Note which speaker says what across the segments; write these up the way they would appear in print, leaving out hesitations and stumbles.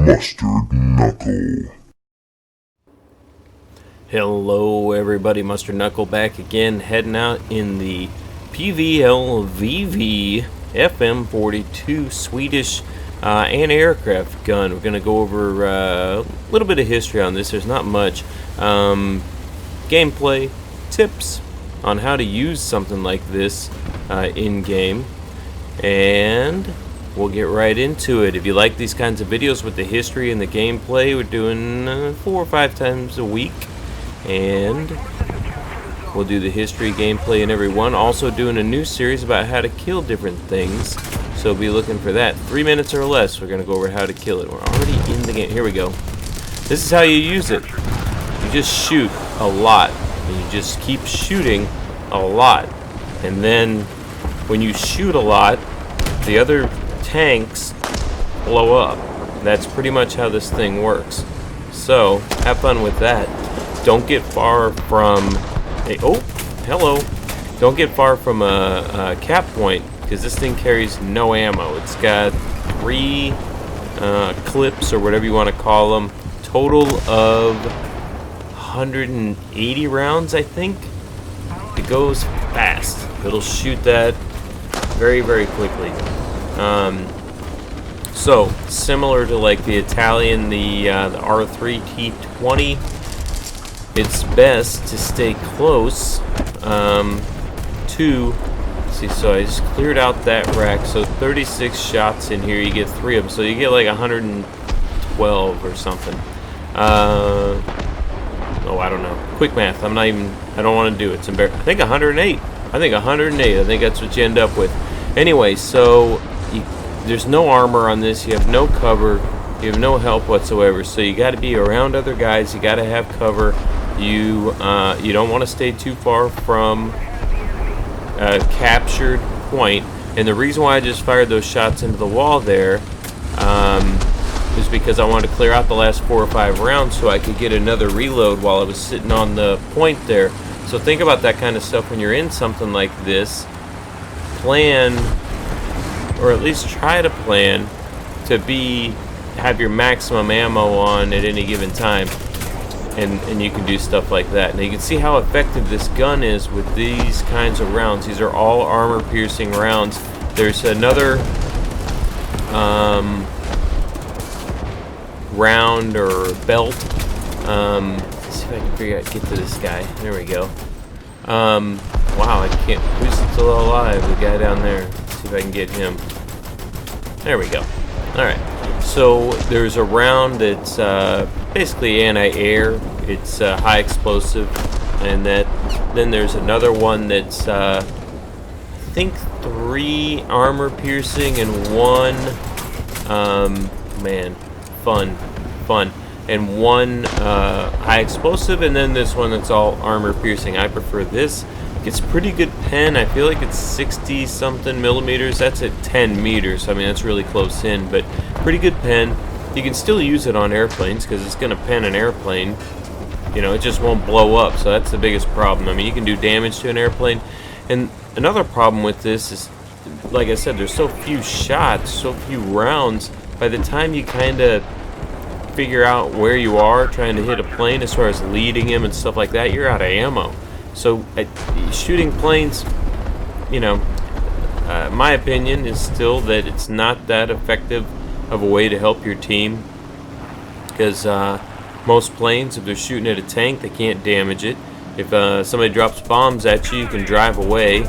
Speaker 1: Mustard Knuckle.
Speaker 2: Hello everybody, Mustard Knuckle back again, heading out in the PVLVV FM 42 Swedish anti-aircraft gun. We're going to go over a little bit of history on this. There's not much. Gameplay, tips on how to use something like this in-game, and we'll get right into it. If you like these kinds of videos with the history and the gameplay, we're doing 4 or 5 times a week. And we'll do the history, gameplay, and every one. Also doing a new series about how to kill different things, so be looking for that. 3 minutes or less, we're going to go over how to kill it. We're already in the game. Here we go. This is how you use it. You just shoot a lot, and you just keep shooting a lot. And then when you shoot a lot, the other tanks blow up. That's pretty much how this thing works. So have fun with that. Don't get far from Don't get far from a cap point, because this thing carries no ammo. It's got 3 clips, or whatever you want to call them. Total of 180 rounds, I think. It goes fast. It'll shoot that very, very quickly. So similar to like the Italian, the R3 T20. It's best to stay close to, see, so I just cleared out that rack, so 36 shots in here, you get 3 of them, so you get like 112 or something. I don't know. Quick math, I don't want to do it. It's embarrassing. I think 108. I think that's what you end up with. Anyway, so there's no armor on this, you have no cover, you have no help whatsoever, so you got to be around other guys, you got to have cover. You don't want to stay too far from a captured point. And the reason why I just fired those shots into the wall there is because I wanted to clear out the last 4 or 5 rounds so I could get another reload while I was sitting on the point there. So think about that kind of stuff when you're in something like this. Plan, or at least try to plan, to have your maximum ammo on at any given time. And you can do stuff like that. Now you can see how effective this gun is with these kinds of rounds. These are all armor-piercing rounds. There's another round or belt. Let's see if I can figure out get to this guy. There we go. Wow, I can't. Who's still alive? The guy down there. Let's see if I can get him. There we go. All right. So there's a round that's basically anti-air. It's high explosive, and then there's another one that's I think 3 armor piercing and 1 fun, and 1 high explosive, and then this one that's all armor piercing. I prefer this. It's pretty good pen. I feel like it's 60 something millimeters. That's at 10 meters. I mean, that's really close in, but pretty good pen. You can still use it on airplanes because it's going to pen an airplane. You know, it just won't blow up, so that's the biggest problem. I mean, you can do damage to an airplane. And another problem with this is, like I said, there's so few shots, so few rounds. By the time you kind of figure out where you are trying to hit a plane as far as leading him and stuff like that, you're out of ammo. So shooting planes, you know, my opinion is still that it's not that effective of a way to help your team, because most planes, if they're shooting at a tank, they can't damage it. If somebody drops bombs at you, you can drive away.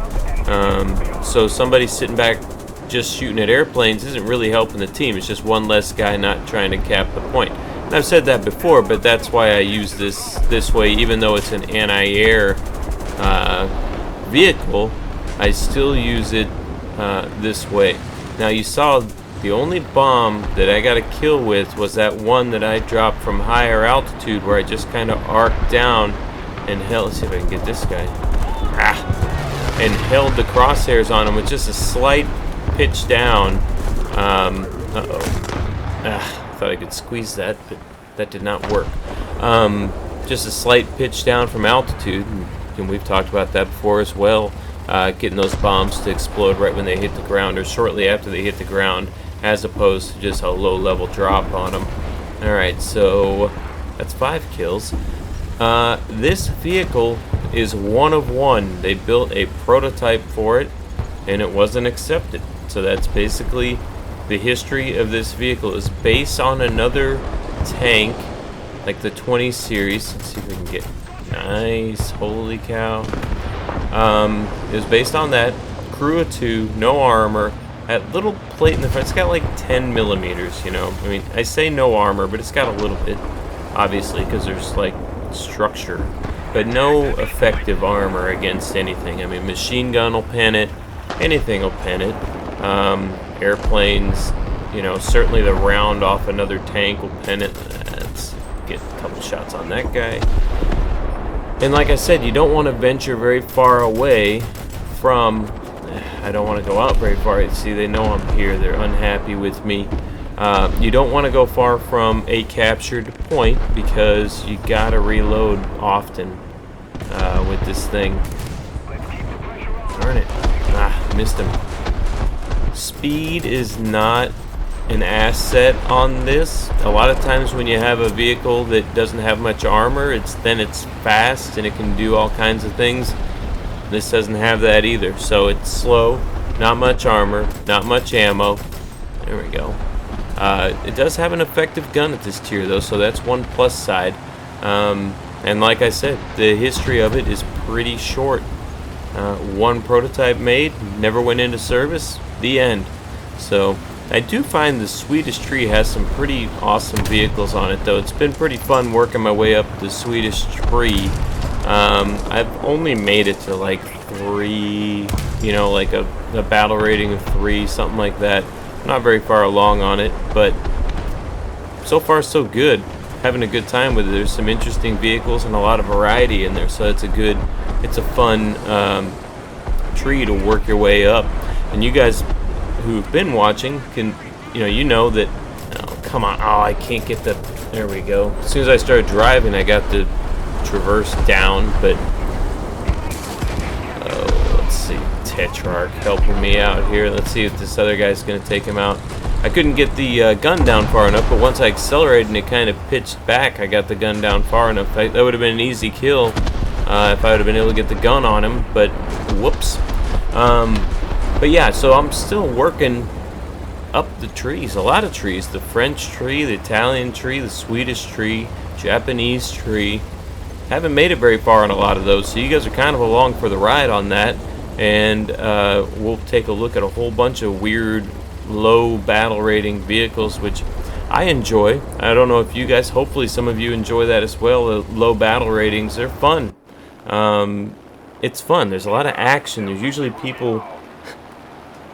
Speaker 2: So somebody sitting back just shooting at airplanes isn't really helping the team. It's just one less guy not trying to cap the point. And I've said that before, but that's why I use this way. Even though it's an anti-air vehicle, I still use it this way. Now you saw the only bomb that I got a kill with was that one that I dropped from higher altitude, where I just kind of arced down and held. Let's see if I can get this guy. And held the crosshairs on him with just a slight pitch down. I thought I could squeeze that, but that did not work. Just a slight pitch down from altitude, and we've talked about that before as well. Getting those bombs to explode right when they hit the ground, or shortly after they hit the ground, as opposed to just a low-level drop on them. Alright, so that's 5 kills. This vehicle is one of one. They built a prototype for it, and it wasn't accepted. So that's basically the history of this vehicle. Is based on another tank, like the 20 series. Let's see if we can get nice. Holy cow! It was based on that. Crew of 2, no armor. That little plate in the front, it's got like 10 millimeters. You know, I mean, I say no armor, but it's got a little bit, obviously, because there's like structure, but no effective armor against anything. I mean, machine gun will pen it, anything will pen it. Airplanes, you know, certainly the round off another tank will pen it. Let's get a couple shots on that guy. And like I said, you don't want to venture very far away from. I don't want to go out very far. See, they know I'm here. They're unhappy with me. You don't want to go far from a captured point because you gotta reload often with this thing. Darn it. Missed him. Speed is not an asset on this. A lot of times when you have a vehicle that doesn't have much armor, it's fast and it can do all kinds of things. This doesn't have that either, so it's slow, not much armor, not much ammo. There we go. It does have an effective gun at this tier though, so that's one plus side. And like I said, the history of it is pretty short. One prototype made, never went into service, the end. So I do find the Swedish tree has some pretty awesome vehicles on it though. It's been pretty fun working my way up the Swedish tree. I've only made it to like 3, you know, like a battle rating of 3, something like that. Not very far along on it, but so far so good. Having a good time with it. There's some interesting vehicles and a lot of variety in there, so it's a fun tree to work your way up. And you guys who've been watching can, you know that. Oh, come on! Oh, I can't get the. There we go. As soon as I started driving, I got the traverse down, but let's see. Tetrarch helping me out here. Let's see if this other guy's gonna take him out. I couldn't get the gun down far enough, but once I accelerated and it kind of pitched back, I got the gun down far enough. That would have been an easy kill if I would have been able to get the gun on him, but whoops. But yeah, so I'm still working up the trees, a lot of trees. The French tree, the Italian tree, the Swedish tree, Japanese tree. Haven't made it very far on a lot of those, so you guys are kind of along for the ride on that. And we'll take a look at a whole bunch of weird low battle rating vehicles, which I enjoy. I don't know if you guys, hopefully some of you enjoy that as well. The low battle ratings, they're fun. It's fun. There's a lot of action. There's usually people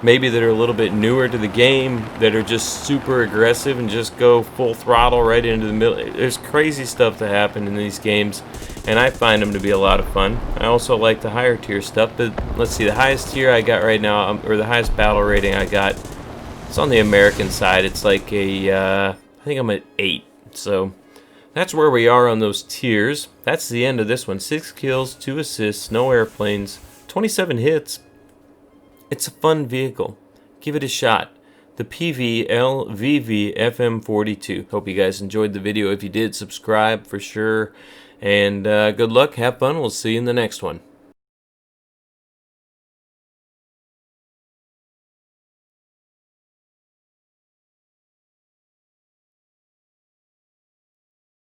Speaker 2: maybe that are a little bit newer to the game that are just super aggressive and just go full throttle right into the middle. There's crazy stuff to happen in these games, and I find them to be a lot of fun. I also like the higher tier stuff, but let's see, the highest tier I got right now, or the highest battle rating I got, it's on the American side. It's like I think I'm at 8. So that's where we are on those tiers. That's the end of this one. 6 kills, 2 assists, no airplanes, 27 hits. It's a fun vehicle. Give it a shot. The PVLVV FM42. Hope you guys enjoyed the video. If you did, subscribe for sure. And good luck. Have fun. We'll see you in the next one.